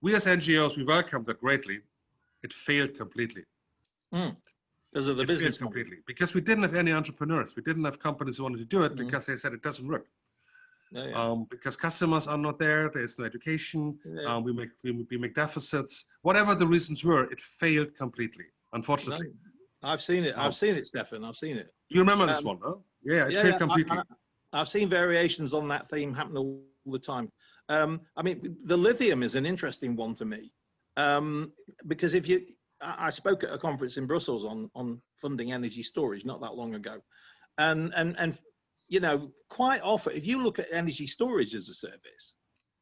We as NGOs, we welcomed that greatly. It failed completely. Because of the business completely. Because we didn't have any entrepreneurs. We didn't have companies who wanted to do it because they said it doesn't work. Because customers are not there. There's no education. We make deficits. Whatever the reasons were, it failed completely. Unfortunately, I've seen it. I've seen it, Stephan. I've seen it. You remember this one, huh? Yeah, it failed completely. I've seen variations on that theme happen all the time. I mean, the lithium is an interesting one to me, because if you, I spoke at a conference in Brussels on funding energy storage not that long ago, and you know, quite often, if you look at energy storage as a service,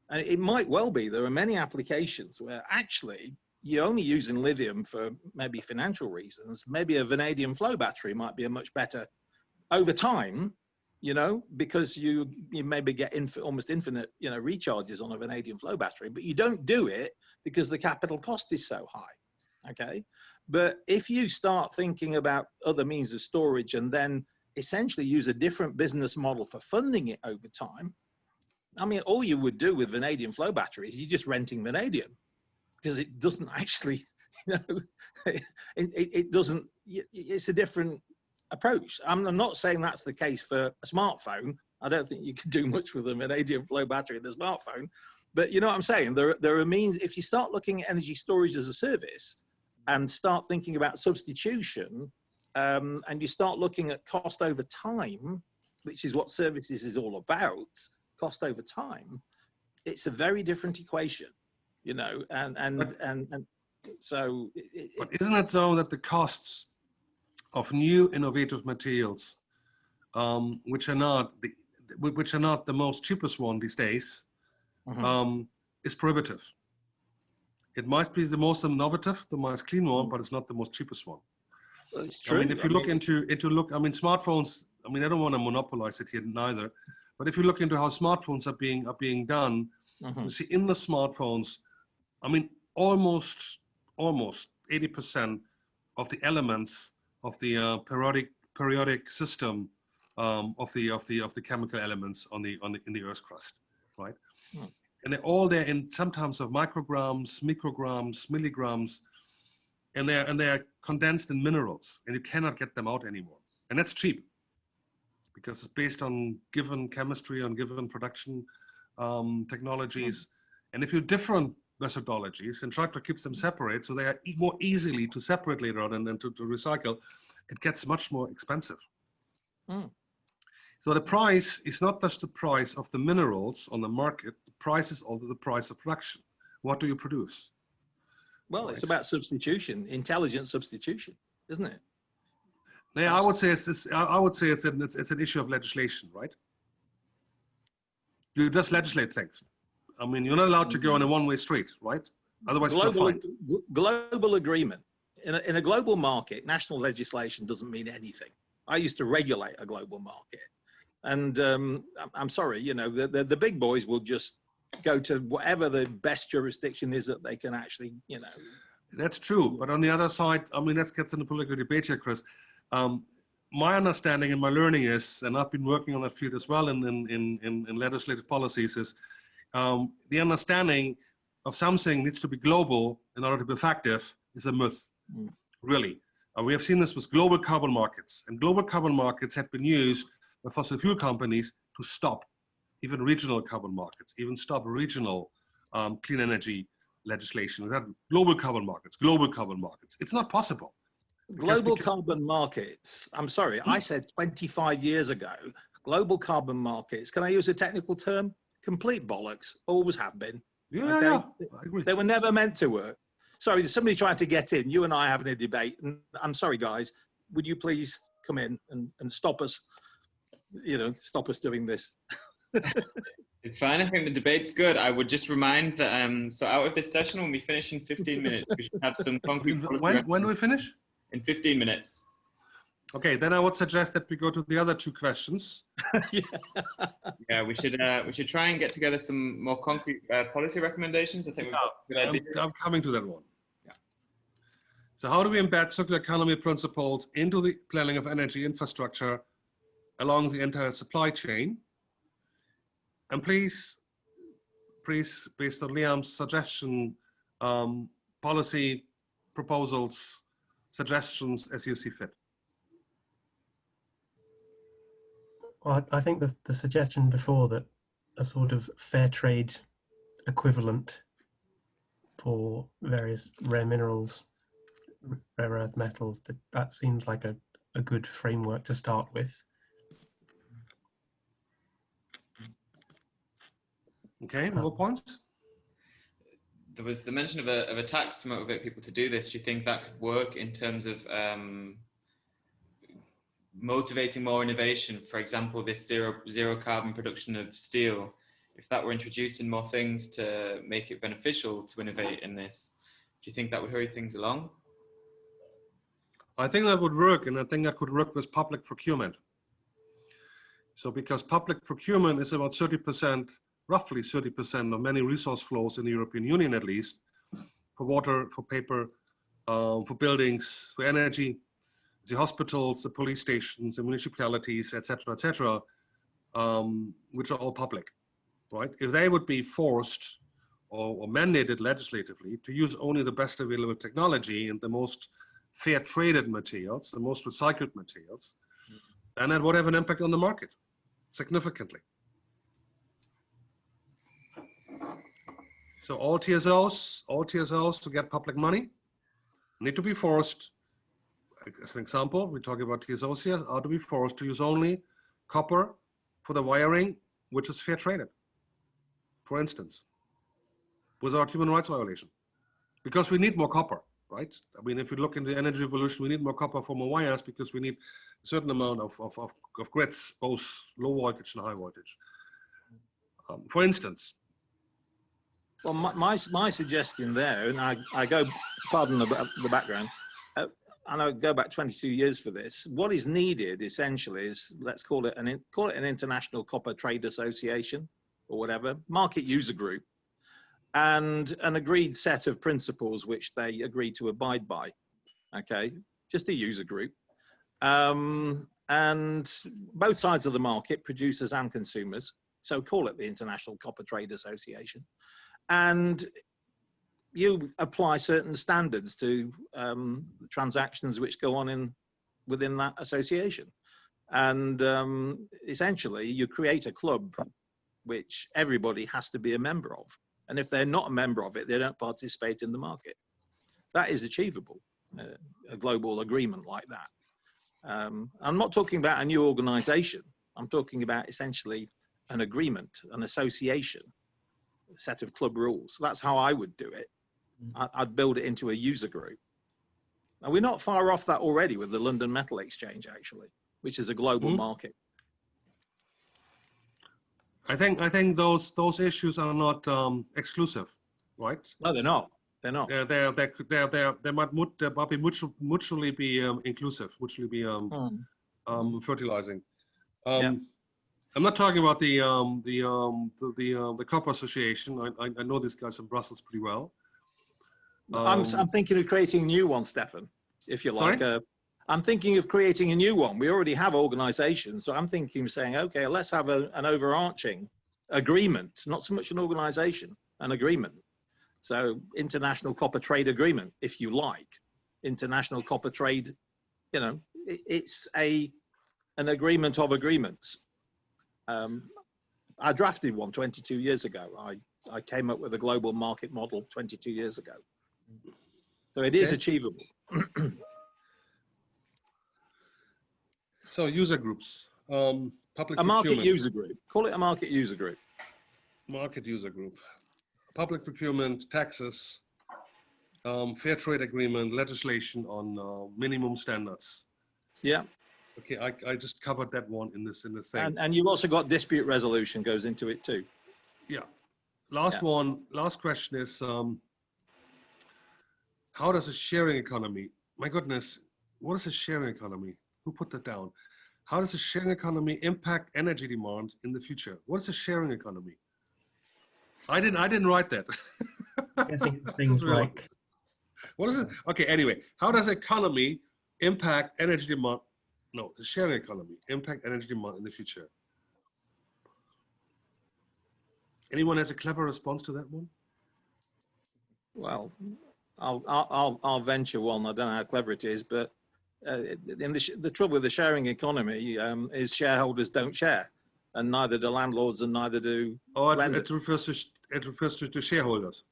and it might well be there are many applications where actually you're only using lithium for maybe financial reasons. Maybe a vanadium flow battery might be a much better over time, you know, because you maybe get almost infinite, you know, recharges on a vanadium flow battery, but you don't do it because the capital cost is so high. Okay. But if you start thinking about other means of storage and then essentially use a different business model for funding it over time, I mean, all you would do with vanadium flow batteries, you're just renting vanadium, because it doesn't actually, you know, it doesn't, it's a different approach. I'm not saying that's the case for a smartphone. I don't think you can do much with a vanadium flow battery in the smartphone, but you know what I'm saying? There are means, if you start looking at energy storage as a service and start thinking about substitution, and you start looking at cost over time, which is what services is all about, cost over time, it's a very different equation, you know, and so. But isn't it though that the costs of new innovative materials, which are not the most cheapest one these days, is prohibitive? It might be the most innovative, the most clean one, but it's not the most cheapest one. Well, it's true. I mean, if you look into I mean, smartphones. I mean, I don't want to monopolize it here neither, but if you look into how smartphones are being done, you see in the smartphones, I mean, almost 80% of the elements of the periodic system of the chemical elements in the Earth's crust, right? And they're all there in sometimes of micrograms, micrograms, milligrams, and they're condensed in minerals, and you cannot get them out anymore. And that's cheap because it's based on given chemistry, on given production technologies. And if you different methodologies and try to keep them separate, so they are more easily to separate later on and to recycle, it gets much more expensive. So the price is not just the price of the minerals on the market, the price is also the price of production. What do you produce? Well, it's about substitution, intelligent substitution, isn't it? Yeah, I would say it's an issue of legislation, right? You just legislate things. I mean, you're not allowed to go on a one-way street, right? Otherwise, you're fined. Global agreement. In a global market, national legislation doesn't mean anything. I used to regulate a global market. And I'm sorry, you know, the big boys will just go to whatever the best jurisdiction is that they can actually, you know. That's true. But on the other side, I mean, let's get to the political debate here, Chris. My understanding and my learning is, and I've been working on that field as well in legislative policies, is the understanding of something needs to be global in order to be effective is a myth, really. We have seen this with global carbon markets, and global carbon markets had been used by fossil fuel companies to stop even regional carbon markets, even stop regional clean energy legislation. We had global carbon markets. It's not possible. Global carbon markets, I'm sorry, I said 25 years ago, global carbon markets, can I use a technical term? Complete bollocks, always have been. Yeah, okay? yeah, I agree. They were never meant to work. Sorry, there's somebody trying to get in, you and I having a debate, and I'm sorry guys, would you please come in and stop us, you know, stop us doing this. It's fine. I think the debate's good. I would just remind that, so out of this session, when we finish in 15 minutes, we should have some concrete. When do we finish? In 15 minutes. Okay, then I would suggest that we go to the other two questions. Yeah, we should try and get together some more concrete policy recommendations. I think we've got good ideas. I'm coming to that one. Yeah. So how do we embed circular economy principles into the planning of energy infrastructure along the entire supply chain? And please, based on Liam's suggestion, policy proposals, suggestions as you see fit. Well, I think the suggestion before that a sort of fair trade equivalent for various rare minerals, rare earth metals, that seems like a good framework to start with. Okay, more points? There was the mention of a tax to motivate people to do this. Do you think that could work in terms of motivating more innovation? For example, this zero carbon production of steel, if that were introducing more things to make it beneficial to innovate in this, do you think that would hurry things along? I think that would work, and I think that could work with public procurement. So because public procurement is about 30%, roughly 30% of many resource flows in the European Union, at least, for water, for paper, for buildings, for energy, the hospitals, the police stations, the municipalities, etc., which are all public, right? If they would be forced or mandated legislatively to use only the best available technology and the most fair traded materials, the most recycled materials, then that would have an impact on the market significantly. So all TSOs to get public money need to be forced. As an example, we're talking about TSOs here, are to be forced to use only copper for the wiring, which is fair traded, for instance, without human rights violation. Because we need more copper, right? I mean, if we look in the energy revolution, we need more copper for more wires because we need a certain amount of grids, both low voltage and high voltage. For instance. Well, my suggestion there, and I go, pardon the background, and I go back 22 years for this. What is needed essentially is, let's call it an international copper trade association or whatever, market user group, and an agreed set of principles which they agree to abide by. Okay, just a user group, and both sides of the market, producers and consumers. So call it the International Copper Trade Association. And you apply certain standards to transactions which go on within that association. And essentially, you create a club which everybody has to be a member of. And if they're not a member of it, they don't participate in the market. That is achievable, a global agreement like that. I'm not talking about a new organization. I'm talking about essentially an agreement, an association, a set of club rules. That's how I would do it. I'd build it into a user group. And we're not far off that already with the London Metal Exchange, actually, which is a global market. I think those issues are not exclusive, right? No, they're not. They're not. They might be mutually be inclusive, mutually be fertilizing. I'm not talking about the Copper Association. I know these guys in Brussels pretty well. I'm thinking of creating a new one, Stephan, if you like. I'm thinking of creating a new one. We already have organizations, so I'm thinking of saying, okay, let's have an overarching agreement, not so much an organization, an agreement. So international copper trade agreement, if you like, international copper trade, you know, it's an agreement of agreements. I drafted one 22 years ago. I came up with a global market model 22 years ago. So it is achievable. So user groups, public a market procurement. user group. Call it a market user group. Market user group. Public procurement, taxes, fair trade agreement, legislation on minimum standards. Yeah. Okay, I just covered that one in this thing. And you've also got dispute resolution goes into it too. Yeah. Last question is, how does a sharing economy, my goodness, what is a sharing economy? Who put that down? How does a sharing economy impact energy demand in the future? What is a sharing economy? I didn't write that. I think things like, what is it? Okay, anyway, how does economy impact energy demand? No, the sharing economy impact energy demand in the future. Anyone has a clever response to that one? Well, I'll venture one. I don't know how clever it is, but the trouble with the sharing economy is shareholders don't share, and neither do landlords, and neither do. Oh, it refers to shareholders.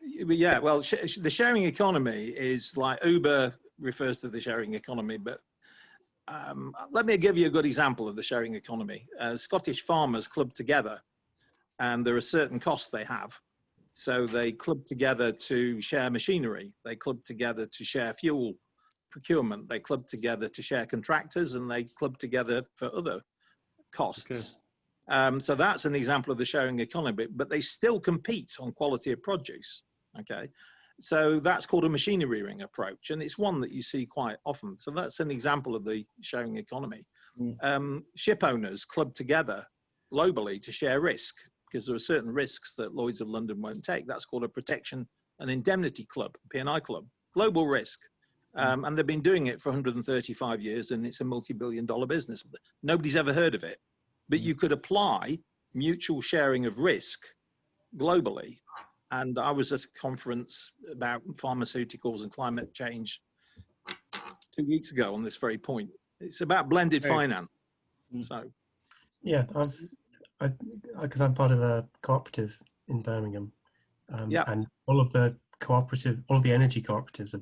Yeah, well, the sharing economy is like Uber refers to the sharing economy, but let me give you a good example of the sharing economy. Scottish farmers club together, and there are certain costs they have. So they club together to share machinery. They club together to share fuel procurement. They club together to share contractors, and they club together for other costs. Okay. So that's an example of the sharing economy, but they still compete on quality of produce. Okay. So that's called a machinery ring approach, and it's one that you see quite often. So that's an example of the sharing economy. Ship owners club together globally to share risk, because there are certain risks that Lloyd's of London won't take. That's called a protection and indemnity club, P&I club, global risk. And they've been doing it for 135 years, and it's a multi-billion-dollar business. Nobody's ever heard of it, but you could apply mutual sharing of risk globally. And I was at a conference about pharmaceuticals and climate change 2 weeks ago on this very point. It's about blended finance. So, yeah, because I'm part of a cooperative in Birmingham, and all of the energy cooperatives,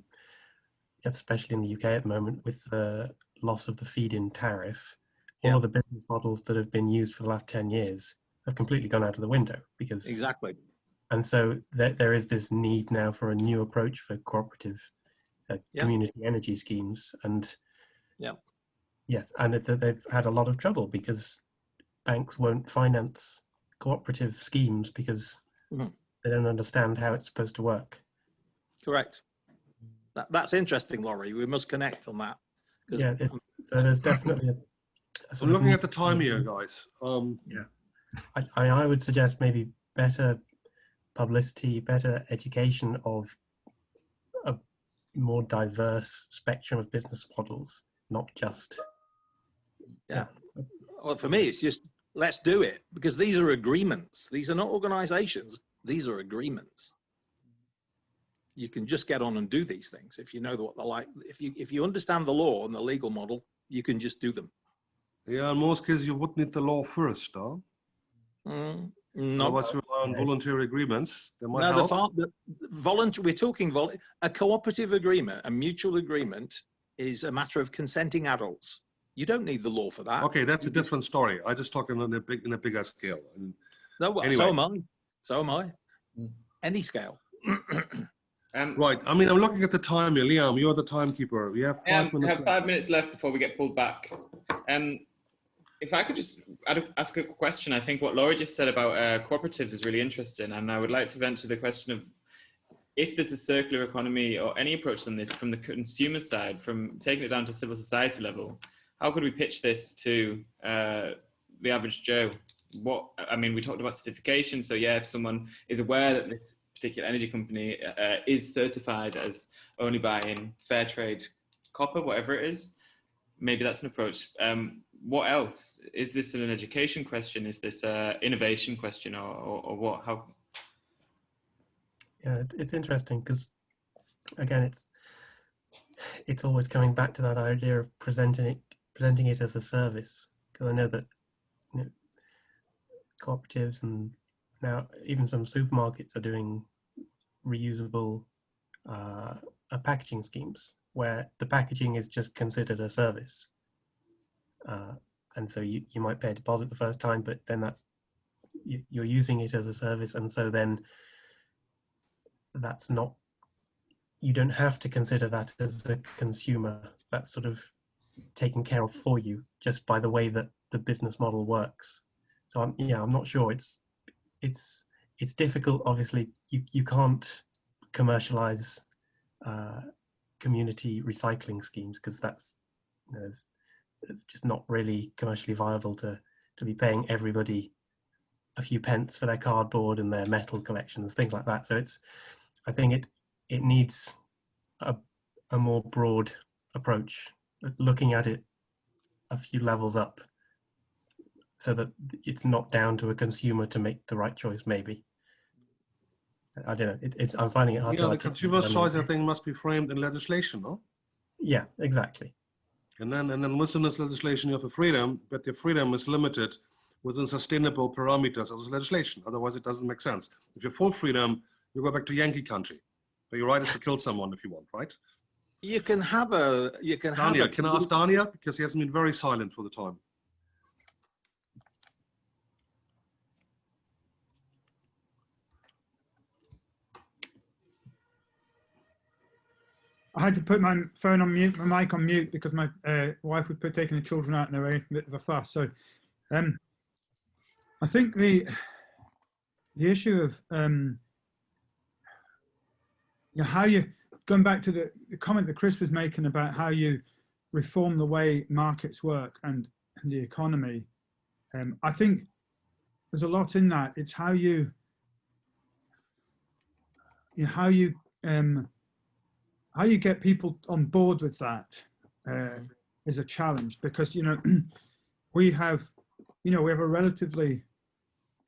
especially in the UK at the moment, with the loss of the feed-in tariff, all of the business models that have been used for the last 10 years have completely gone out of the window because exactly. And so there is this need now for a new approach for cooperative community energy schemes, and yes, and they've had a lot of trouble because banks won't finance cooperative schemes because they don't understand how it's supposed to work. Correct. That's interesting, Laurie. We must connect on that. Yeah, so there's definitely I'm looking at the time here, guys. I would suggest maybe better publicity, better education of a more diverse spectrum of business models, not just. Well, for me, it's just let's do it, because these are agreements. These are not organizations. These are agreements. You can just get on and do these things if you know what they're like. If you understand the law and the legal model, you can just do them. Yeah, in most cases, you would need the law first, huh? No, otherwise you rely on voluntary agreements. They might help. We're talking a cooperative agreement, a mutual agreement is a matter of consenting adults. You don't need the law for that. Okay, that's a different story. I just talking on in a bigger scale. No, well, anyway. So am I. Any scale. Right. I mean, I'm looking at the time here. Liam, you're the timekeeper. We have 5 We minutes have left. 5 minutes left before we get pulled back. If I could just ask a question, I think what Laura just said about cooperatives is really interesting, and I would like to venture the question of if there's a circular economy or any approach on this from the consumer side, from taking it down to civil society level, how could we pitch this to the average Joe? I mean, we talked about certification, so yeah, if someone is aware that this particular energy company is certified as only buying fair trade copper, whatever it is, maybe that's an approach. What else? Is this an education question? Is this an innovation question, or what? How? Yeah, it's interesting because, again, it's always coming back to that idea of presenting it as a service. Because I know that, you know, cooperatives and now even some supermarkets are doing reusable packaging schemes where the packaging is just considered a service. And so you might pay a deposit the first time, but then you're using it as a service, and so then that's not, you don't have to consider that as a consumer. That's sort of taken care of for you just by the way that the business model works. So I'm not sure. It's difficult. Obviously, you can't commercialize community recycling schemes because that's, you know, it's just not really commercially viable to be paying everybody a few pence for their cardboard and their metal collections, things like that. So I think it needs a more broad approach, looking at it a few levels up, so that it's not down to a consumer to make the right choice. Maybe, I don't know. I'm finding it hard to The articulate. consumer choice, I think, must be framed in legislation, no? Yeah, exactly. And then within this legislation, you have a freedom, but the freedom is limited within sustainable parameters of this legislation. Otherwise, it doesn't make sense. If you have full freedom, you go back to Yankee country, where your right is to kill someone if you want, right? You can have Dania, can I ask Dania? Because he hasn't been very silent for the time. I had to put my phone on mute, my mic on mute, because my wife was taking the children out and they were a bit of a fuss. So I think the issue of how you, going back to the comment that Chris was making about how you reform the way markets work and the economy, I think there's a lot in that. It's how you get people on board with that is a challenge, because we have a relatively,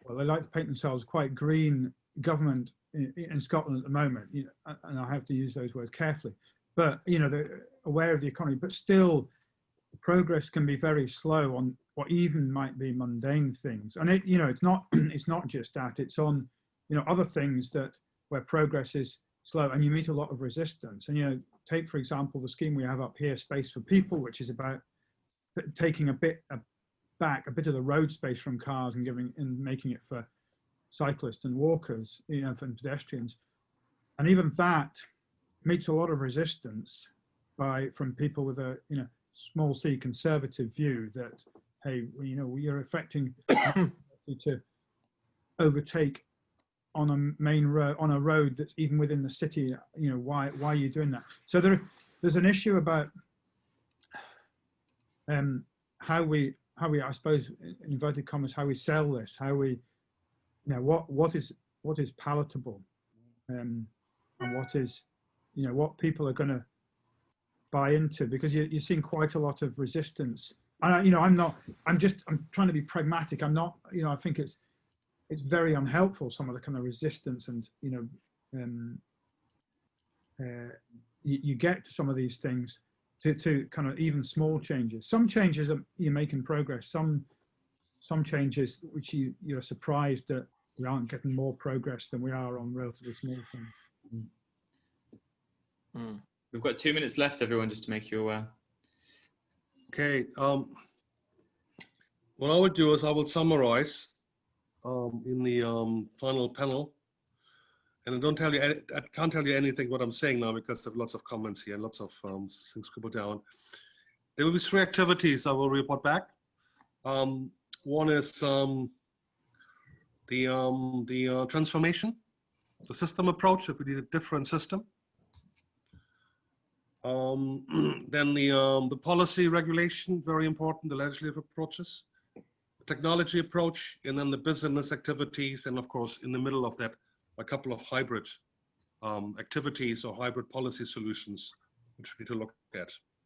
well, they like to paint themselves quite green government in Scotland at the moment, and I have to use those words carefully, but they're aware of the economy, but still progress can be very slow on what even might be mundane things, and it's not just that, it's on other things where progress is slow and you meet a lot of resistance. And take for example the scheme we have up here, Space for People, which is about taking a bit of the road space from cars and making it for cyclists and walkers, for pedestrians. And even that meets a lot of resistance from people with a small c conservative view that, hey, you're affecting to overtake on a main road, on a road that's even within the city. Why are you doing that? So there's an issue about how we, I suppose, in inverted commas, how we sell this, how we, what is palatable, and what is, what people are going to buy into, because you're seeing quite a lot of resistance. And I'm trying to be pragmatic. I'm not, I think it's very unhelpful, some of the kind of resistance, and you get to some of these things to kind of even small changes. Some changes you're making progress. Some changes which you're surprised that we aren't getting more progress than we are on relatively small things. We've got 2 minutes left, everyone, just to make you aware. Okay. What I would do is I will summarize in the final panel. And I can't tell you anything what I'm saying now because there are lots of comments here and lots of things scribbled down. There will be 3 activities I will report back. One is the transformation, the system approach, if we need a different system. Then the policy regulation, very important, the legislative approaches, the technology approach, and then the business activities, and of course, in the middle of that, a couple of hybrid activities or hybrid policy solutions, which we need to look at.